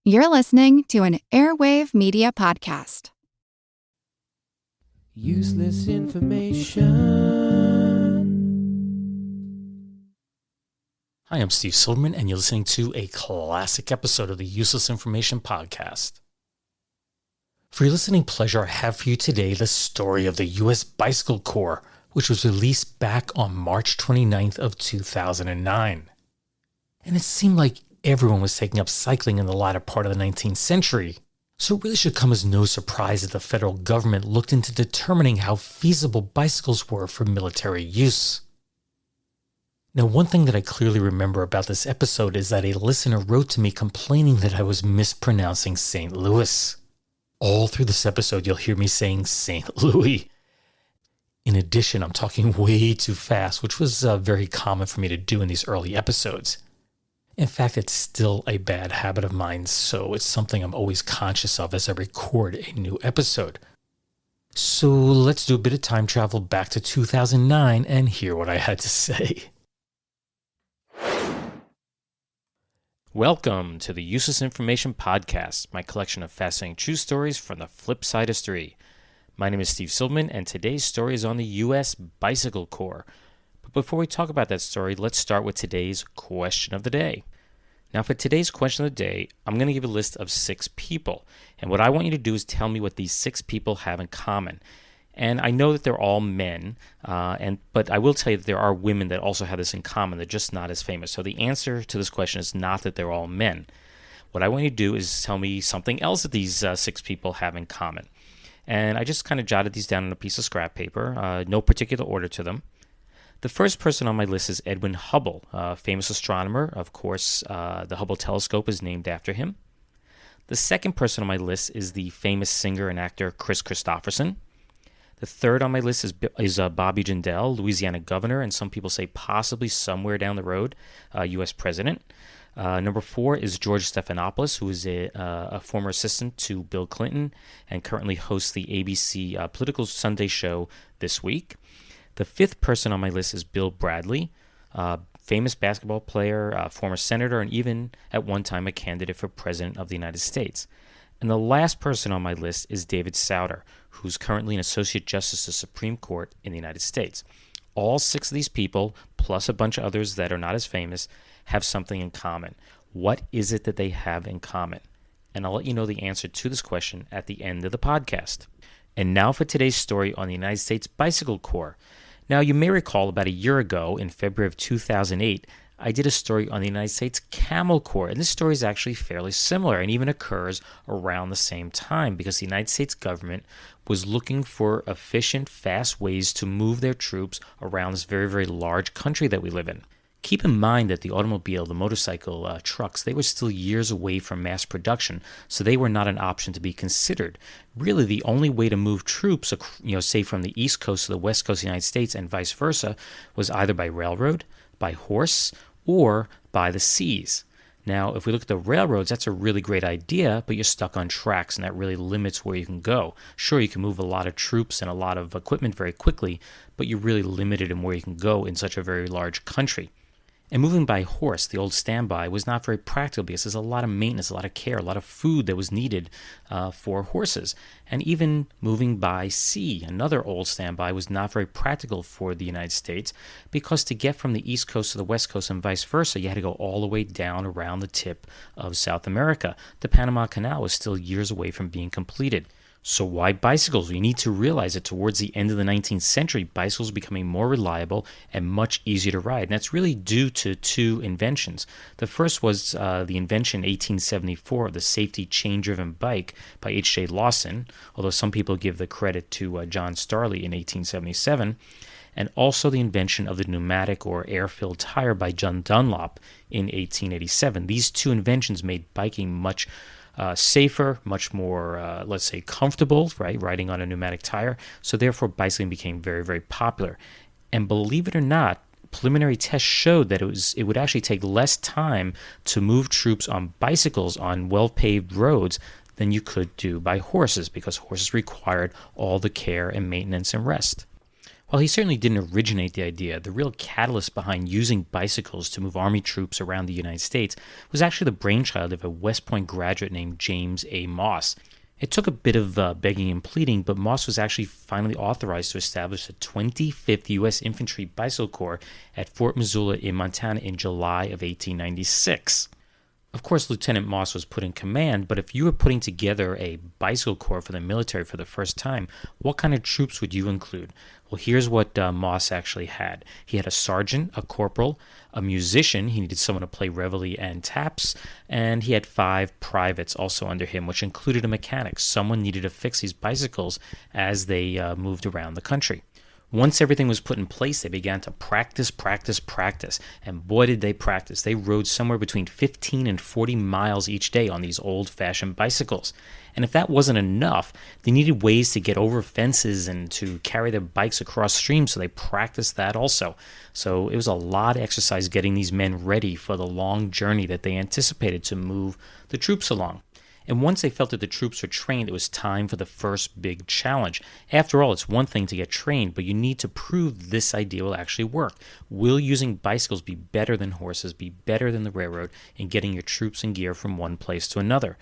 You're listening to an Airwave Media Podcast. Useless information. Hi, I'm Steve Silverman, and you're listening to a classic episode of the Useless Information Podcast. For your listening pleasure, I have for you today the story of the U.S. Bicycle Corps, which was released back on March 29th of 2009. And it seemed like everyone was taking up cycling in the latter part of the 19th century. So it really should come as no surprise that the federal government looked into determining how feasible bicycles were for military use. Now, one thing that I clearly remember about this episode is that a listener wrote to me complaining that I was mispronouncing St. Louis. All through this episode, you'll hear me saying St. Louis. In addition, I'm talking way too fast, which was very common for me to do in these early episodes. In fact, it's still a bad habit of mine, so it's something I'm always conscious of as I record a new episode. So let's do a bit of time travel back to 2009 and hear what I had to say. Welcome to the Useless Information Podcast, my collection of fascinating true stories from the flip side of history. My name is Steve Silverman, and today's story is on the U.S. Bicycle Corps. But before we talk about that story, let's start with today's question of the day. Now, for today's question of the day, I'm going to give a list of 6 people. And what I want you to do is tell me what these 6 people have in common. And I know that they're all men, but I will tell you that there are women that also have this in common. They're just not as famous. So the answer to this question is not that they're all men. What I want you to do is tell me something else that these 6 people have in common. And I just kind of jotted these down on a piece of scrap paper, no particular order to them. The first person on my list is Edwin Hubble, a famous astronomer. Of course, the Hubble telescope is named after him. The second person on my list is the famous singer and actor Kris Kristofferson. The third on my list is Bobby Jindal, Louisiana governor, and some people say possibly somewhere down the road, U.S. president. Number 4 is George Stephanopoulos, who is a former assistant to Bill Clinton and currently hosts the ABC Political Sunday show This Week. The 5th person on my list is Bill Bradley, famous basketball player, former senator, and even at one time a candidate for president of the United States. And the last person on my list is David Souter, who's currently an associate justice of the Supreme Court in the United States. All 6 of these people, plus a bunch of others that are not as famous, have something in common. What is it that they have in common? And I'll let you know the answer to this question at the end of the podcast. And now for today's story on the United States Bicycle Corps. Now, you may recall about a year ago, in February of 2008, I did a story on the United States Camel Corps, and this story is actually fairly similar and even occurs around the same time because the United States government was looking for efficient, fast ways to move their troops around this very, very large country that we live in. Keep in mind that the automobile, the motorcycle, trucks, they were still years away from mass production, so they were not an option to be considered. Really, the only way to move troops, say from the East Coast to the West Coast of the United States and vice versa, was either by railroad, by horse, or by the seas. Now, if we look at the railroads, that's a really great idea, but you're stuck on tracks, and that really limits where you can go. Sure, you can move a lot of troops and a lot of equipment very quickly, but you're really limited in where you can go in such a very large country. And moving by horse, the old standby, was not very practical because there's a lot of maintenance, a lot of care, a lot of food that was needed for horses. And even moving by sea, another old standby, was not very practical for the United States because to get from the East Coast to the West Coast and vice versa, you had to go all the way down around the tip of South America. The Panama Canal was still years away from being completed. So why bicycles? We need to realize that towards the end of the 19th century, bicycles were becoming more reliable and much easier to ride. And that's really due to 2 inventions. The first was the invention in 1874 of the safety chain-driven bike by H.J. Lawson, although some people give the credit to John Starley in 1877, and also the invention of the pneumatic or air-filled tire by John Dunlop in 1887. These 2 inventions made biking much safer, much more, let's say, comfortable, right, riding on a pneumatic tire. So therefore, bicycling became very, very popular. And believe it or not, preliminary tests showed that it would actually take less time to move troops on bicycles on well-paved roads than you could do by horses, because horses required all the care and maintenance and rest. While he certainly didn't originate the idea, the real catalyst behind using bicycles to move Army troops around the United States was actually the brainchild of a West Point graduate named James A. Moss. It took a bit of begging and pleading, but Moss was actually finally authorized to establish the 25th U.S. Infantry Bicycle Corps at Fort Missoula in Montana in July of 1896. Of course, Lieutenant Moss was put in command, but if you were putting together a bicycle corps for the military for the first time, what kind of troops would you include? Well, here's what Moss actually had. He had a sergeant, a corporal, a musician. He needed someone to play reveille and taps, and he had 5 privates also under him, which included a mechanic. Someone needed to fix these bicycles as they moved around the country. Once everything was put in place, they began to practice, and boy did they practice. They rode somewhere between 15 and 40 miles each day on these old-fashioned bicycles. And if that wasn't enough, they needed ways to get over fences and to carry their bikes across streams, so they practiced that also. So it was a lot of exercise getting these men ready for the long journey that they anticipated to move the troops along. And once they felt that the troops were trained, it was time for the first big challenge. After all, it's one thing to get trained, but you need to prove this idea will actually work. Will using bicycles be better than horses, be better than the railroad in getting your troops and gear from one place to another?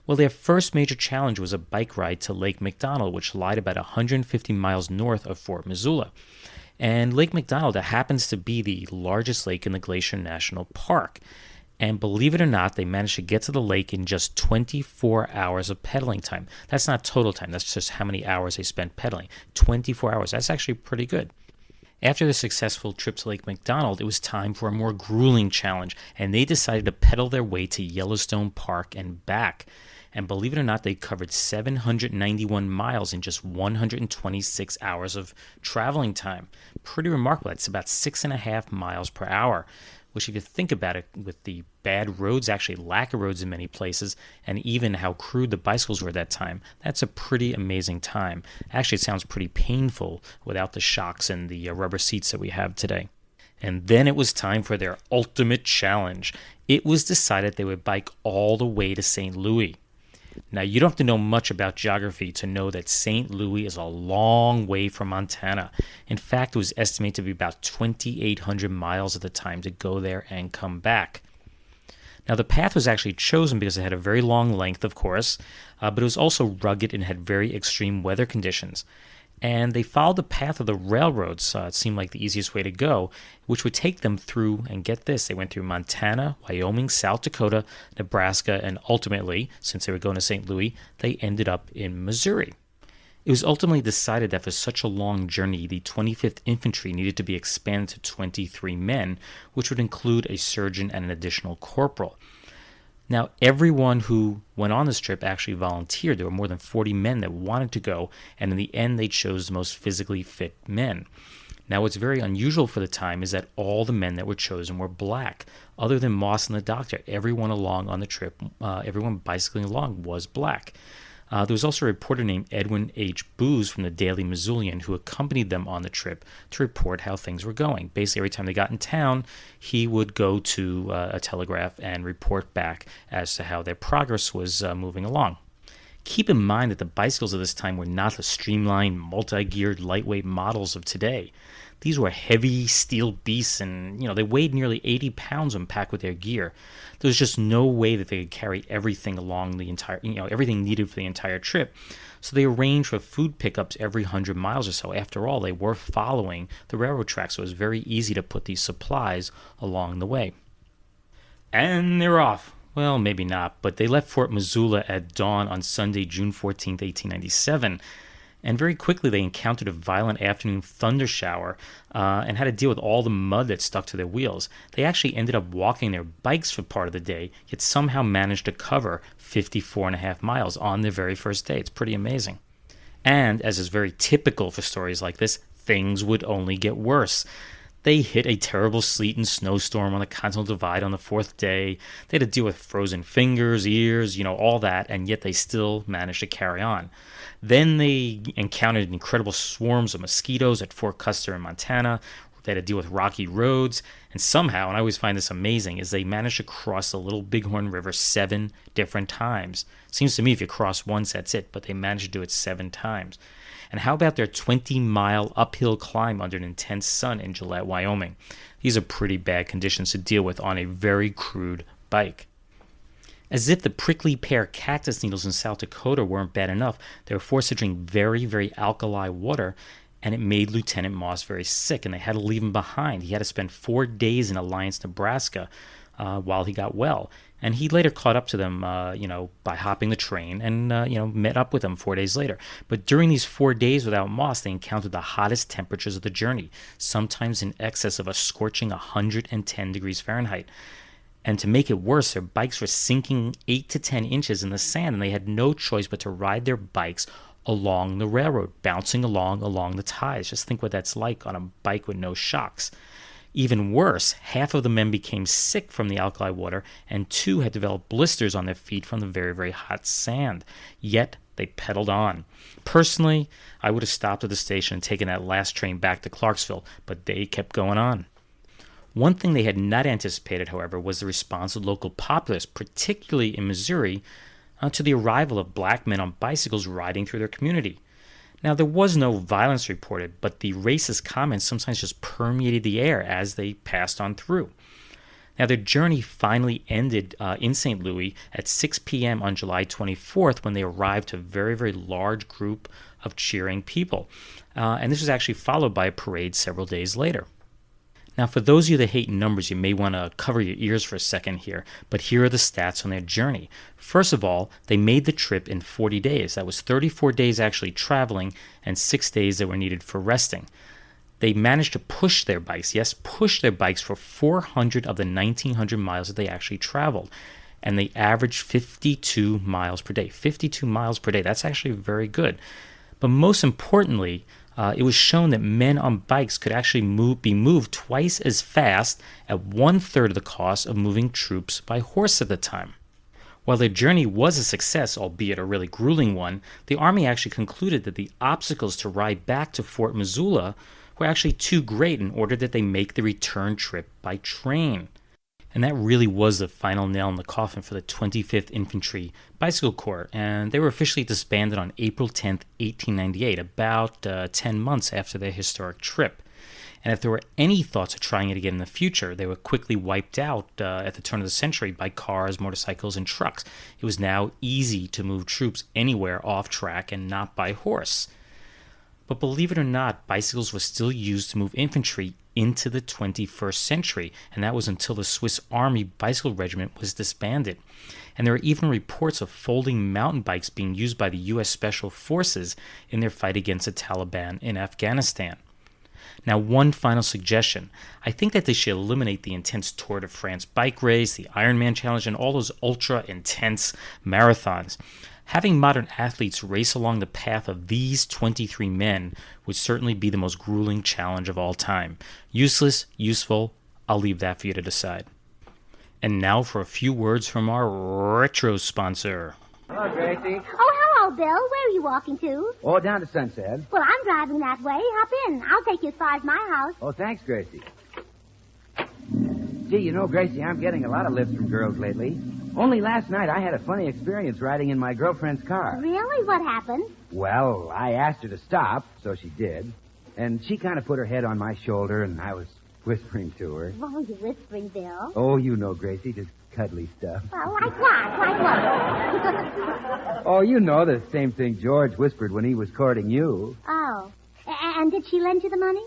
Well, their first major challenge was a bike ride to Lake McDonald, which lied about 150 miles north of Fort Missoula. And Lake McDonald happens to be the largest lake in the Glacier National Park. And believe it or not, they managed to get to the lake in just 24 hours of pedaling time. That's not total time. That's just how many hours they spent pedaling. 24 hours. That's actually pretty good. After the successful trip to Lake McDonald, it was time for a more grueling challenge, and they decided to pedal their way to Yellowstone Park and back. And believe it or not, they covered 791 miles in just 126 hours of traveling time. Pretty remarkable. It's about 6.5 miles per hour. Which if you think about it, with the bad roads, actually lack of roads in many places, and even how crude the bicycles were at that time, that's a pretty amazing time. Actually, it sounds pretty painful without the shocks and the rubber seats that we have today. And then it was time for their ultimate challenge. It was decided they would bike all the way to St. Louis. Now, you don't have to know much about geography to know that St. Louis is a long way from Montana. In fact, it was estimated to be about 2,800 miles at the time to go there and come back. Now, the path was actually chosen because it had a very long length, of course, but it was also rugged and had very extreme weather conditions. And they followed the path of the railroads. It seemed like the easiest way to go, which would take them through, and get this, they went through Montana, Wyoming, South Dakota, Nebraska, and ultimately, since they were going to St. Louis, they ended up in Missouri. It was ultimately decided that for such a long journey, the 25th Infantry needed to be expanded to 23 men, which would include a surgeon and an additional corporal. Now, everyone who went on this trip actually volunteered. There were more than 40 men that wanted to go, and in the end, they chose the most physically fit men. Now, what's very unusual for the time is that all the men that were chosen were black. Other than Moss and the doctor, everyone along on the trip, everyone bicycling along was black. There was also a reporter named Edwin H. Booz from the Daily Missoulian who accompanied them on the trip to report how things were going. Basically, every time they got in town, he would go to a telegraph and report back as to how their progress was moving along. Keep in mind that the bicycles of this time were not the streamlined, multi-geared, lightweight models of today. These were heavy steel beasts, and they weighed nearly 80 pounds when packed with their gear. There was just no way that they could carry everything along the entire, everything needed for the entire trip. So they arranged for food pickups every 100 miles or so. After all, they were following the railroad tracks, so it was very easy to put these supplies along the way. And they were off. Well, maybe not, but they left Fort Missoula at dawn on Sunday, June 14, 1897. And very quickly they encountered a violent afternoon thunder shower and had to deal with all the mud that stuck to their wheels. They actually ended up walking their bikes for part of the day, yet somehow managed to cover 54.5 miles on their very first day. It's pretty amazing. And, as is very typical for stories like this, things would only get worse. They hit a terrible sleet and snowstorm on the Continental Divide on the 4th day. They had to deal with frozen fingers, ears, all that, and yet they still managed to carry on. Then they encountered incredible swarms of mosquitoes at Fort Custer in Montana. They had to deal with rocky roads, and somehow, and I always find this amazing, is they managed to cross the Little Bighorn River 7 different times. Seems to me if you cross once, that's it, but they managed to do it 7 times. And how about their 20-mile uphill climb under an intense sun in Gillette, Wyoming? These are pretty bad conditions to deal with on a very crude bike. As if the prickly pear cactus needles in South Dakota weren't bad enough, they were forced to drink very, very alkali water, and it made Lieutenant Moss very sick, and they had to leave him behind. He had to spend 4 days in Alliance, Nebraska, while he got well. And he later caught up to them, by hopping the train and, met up with them 4 days later. But during these 4 days without Moss, they encountered the hottest temperatures of the journey, sometimes in excess of a scorching 110 degrees Fahrenheit. And to make it worse, their bikes were sinking 8 to 10 inches in the sand, and they had no choice but to ride their bikes along the railroad, bouncing along the ties. Just think what that's like on a bike with no shocks. Even worse, half of the men became sick from the alkali water, and 2 had developed blisters on their feet from the very, very hot sand. Yet they pedaled on. Personally, I would have stopped at the station and taken that last train back to Clarksville, but they kept going on. One thing they had not anticipated, however, was the response of local populace, particularly in Missouri, to the arrival of black men on bicycles riding through their community. Now, there was no violence reported, but the racist comments sometimes just permeated the air as they passed on through. Now, their journey finally ended in St. Louis at 6 p.m. on July 24th when they arrived to a very, very large group of cheering people. And this was actually followed by a parade several days later. Now, for those of you that hate numbers, you may want to cover your ears for a second here, but here are the stats on their journey. First of all, they made the trip in 40 days. That was 34 days actually traveling and 6 days that were needed for resting. They managed to push their bikes, for 400 of the 1,900 miles that they actually traveled. And they averaged 52 miles per day. 52 miles per day, that's actually very good. But most importantly, it was shown that men on bikes could actually be moved twice as fast at 1/3 of the cost of moving troops by horse at the time. While their journey was a success, albeit a really grueling one, the Army actually concluded that the obstacles to ride back to Fort Missoula were actually too great in order that they make the return trip by train. And that really was the final nail in the coffin for the 25th Infantry Bicycle Corps, and they were officially disbanded on April 10th, 1898, about 10 months after their historic trip. And if there were any thoughts of trying it again in the future, they were quickly wiped out at the turn of the century by cars, motorcycles, and trucks. It was now easy to move troops anywhere off track and not by horse. But believe it or not, bicycles were still used to move infantry into the 21st century, and that was until the Swiss Army Bicycle Regiment was disbanded. And there are even reports of folding mountain bikes being used by the U.S. Special Forces in their fight against the Taliban in Afghanistan. Now, one final suggestion. I think that they should eliminate the intense Tour de France bike race, the Ironman Challenge, and all those ultra-intense marathons. Having modern athletes race along the path of these 23 men would certainly be the most grueling challenge of all time. Useless, useful, I'll leave that for you to decide. And now for a few words from our retro sponsor. Hello, Gracie. Oh, hello, Bill. Where are you walking to? Oh, down to Sunset. Well, I'm driving that way. Hop in. I'll take you as far as my house. Oh, thanks, Gracie. Gee, you know, Gracie, I'm getting a lot of lifts from girls lately. Only last night I had a funny experience riding in my girlfriend's car. Really? What happened? Well, I asked her to stop, so she did. And she kind of put her head on my shoulder, and I was whispering to her. Oh, you're whispering, Bill. Oh, you know, Gracie, just cuddly stuff. Well, like what? Like what? Oh, you know the same thing George whispered when he was courting you. Oh. And did she lend you the money?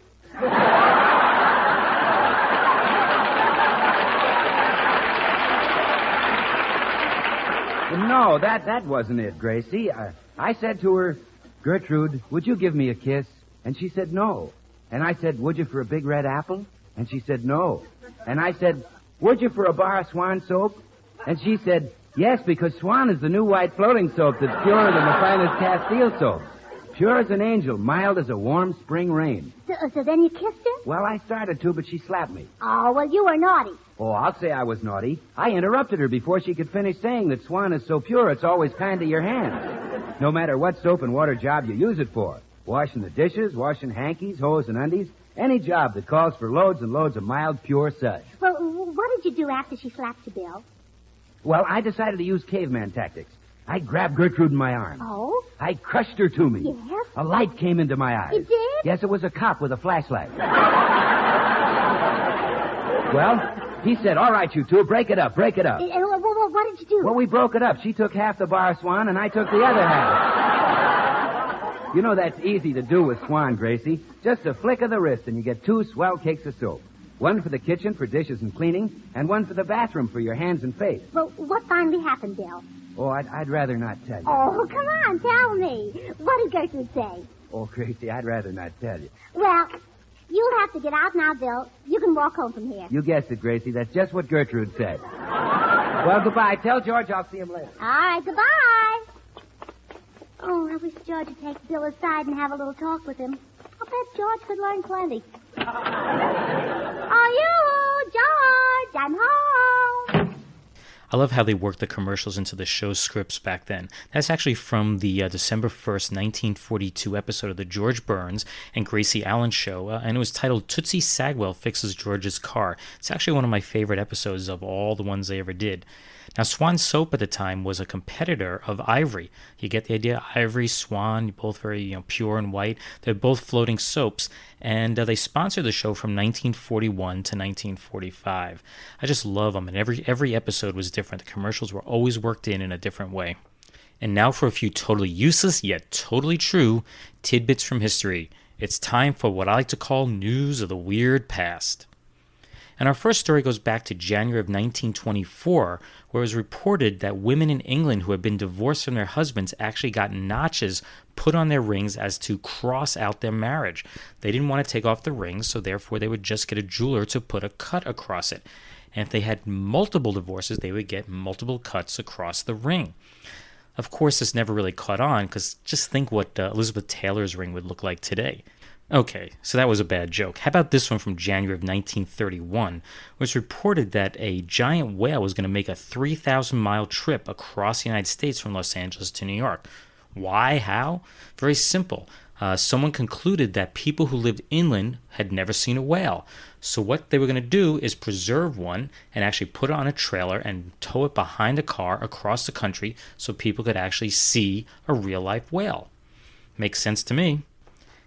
No, that wasn't it, Gracie. I said to her, Gertrude, would you give me a kiss? And she said no. And I said, would you for a big red apple? And she said no. And I said, would you for a bar of Swan soap? And she said, yes, because Swan is the new white floating soap that's purer than the finest Castile soap. Pure as an angel, mild as a warm spring rain. So then you kissed her? Well, I started to, but she slapped me. Oh, well, you were naughty. Oh, I'll say I was naughty. I interrupted her before she could finish saying that Swan is so pure it's always kind to your hands. No matter what soap and water job you use it for. Washing the dishes, washing hankies, hose, and undies. Any job that calls for loads and loads of mild, pure suds. Well, what did you do after she slapped you, Bill? Well, I decided to use caveman tactics. I grabbed Gertrude in my arms. Oh? I crushed her to me. Yes? A light came into my eyes. It did? Yes, it was a cop with a flashlight. Well, he said, all right, you two, break it up, break it up. What did you do? Well, we broke it up. She took half the bar, Swan, and I took the other half. You know that's easy to do with Swan, Gracie. Just a flick of the wrist, and you get 2 swell cakes of soap. One for the kitchen for dishes and cleaning, and one for the bathroom for your hands and face. Well, what finally happened, Bill? Oh, I'd rather not tell you. Oh, come on, tell me. What did Gertrude say? Oh, Gracie, I'd rather not tell you. Well, you'll have to get out now, Bill. You can walk home from here. You guessed it, Gracie. That's just what Gertrude said. Well, goodbye. Tell George I'll see him later. All right, goodbye. Oh, I wish George would take Bill aside and have a little talk with him. I bet George could learn plenty. Oh, you, George, I'm home. I love how they worked the commercials into the show scripts back then. That's actually from the December 1st, 1942 episode of the George Burns and Gracie Allen show, and it was titled Tootsie Sagwell Fixes George's Car. It's actually one of my favorite episodes of all the ones they ever did. Now, Swan Soap at the time was a competitor of Ivory. You get the idea? Ivory, Swan, both very pure and white. They're both floating soaps, and they sponsored the show from 1941 to 1945. I just love them, and every episode was different. The commercials were always worked in a different way. And now for a few totally useless yet totally true tidbits from history. It's time for what I like to call news of the weird past. And our first story goes back to January of 1924, where it was reported that women in England who had been divorced from their husbands actually got notches put on their rings as to cross out their marriage. They didn't want to take off the rings, so therefore they would just get a jeweler to put a cut across it. And if they had multiple divorces, they would get multiple cuts across the ring. Of course, this never really caught on, because just think what Elizabeth Taylor's ring would look like today. Okay, so that was a bad joke. How about this one from January of 1931, where it's reported that a giant whale was going to make a 3,000-mile trip across the United States from Los Angeles to New York. Why? How? Very simple. Someone concluded that people who lived inland had never seen a whale. So what they were going to do is preserve one and actually put it on a trailer and tow it behind a car across the country so people could actually see a real-life whale. Makes sense to me.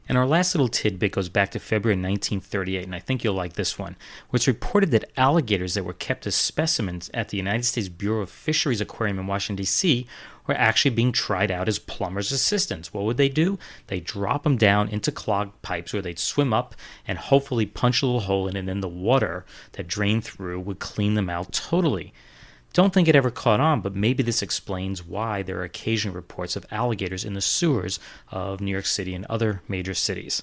And our last little tidbit goes back to February 1938, and I think you'll like this one, where it's reported that alligators that were kept as specimens at the United States Bureau of Fisheries Aquarium in Washington, D.C., were actually being tried out as plumbers' assistants. What would they do? They'd drop them down into clogged pipes where they'd swim up and hopefully punch a little hole in it, and then the water that drained through would clean them out totally. Don't think it ever caught on, but maybe this explains why there are occasional reports of alligators in the sewers of New York City and other major cities.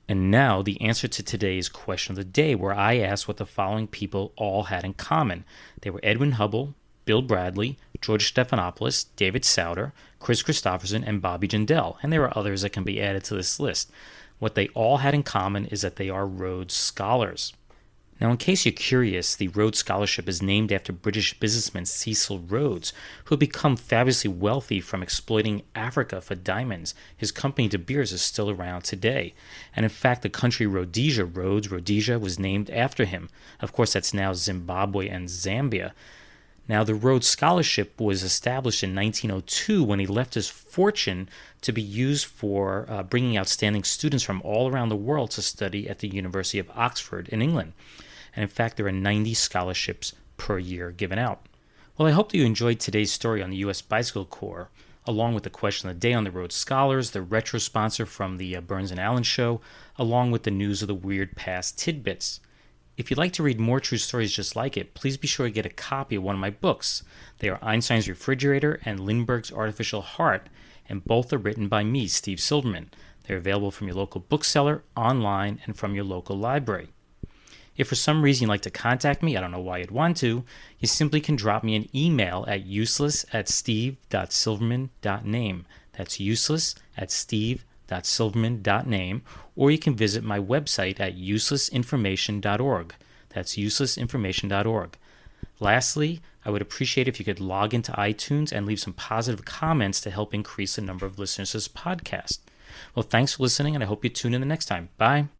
And now the answer to today's question of the day, where I asked what the following people all had in common. They were Edwin Hubble, Bill Bradley, George Stephanopoulos, David Souter, Chris Christopherson, and Bobby Jindal, and there are others that can be added to this list. What they all had in common is that they are Rhodes Scholars. Now, in case you're curious, the Rhodes Scholarship is named after British businessman Cecil Rhodes, who had become fabulously wealthy from exploiting Africa for diamonds. His company De Beers is still around today. And in fact, the country Rhodesia, Rhodesia, was named after him. Of course, that's now Zimbabwe and Zambia. Now, the Rhodes Scholarship was established in 1902 when he left his fortune to be used for bringing outstanding students from all around the world to study at the University of Oxford in England. And in fact, there are 90 scholarships per year given out. Well, I hope that you enjoyed today's story on the U.S. Bicycle Corps, along with the question of the day on the Rhodes Scholars, the retro sponsor from the Burns and Allen show, along with the news of the weird past tidbits. If you'd like to read more true stories just like it, please be sure to get a copy of one of my books. They are Einstein's Refrigerator and Lindbergh's Artificial Heart, and both are written by me, Steve Silverman. They're available from your local bookseller, online, and from your local library. If for some reason you'd like to contact me, I don't know why you'd want to, you simply can drop me an email at useless@steve.silverman.name. That's useless@steve.silverman.name, or you can visit my website at uselessinformation.org. That's uselessinformation.org. Lastly, I would appreciate if you could log into iTunes and leave some positive comments to help increase the number of listeners to this podcast. Well, thanks for listening, and I hope you tune in the next time. Bye.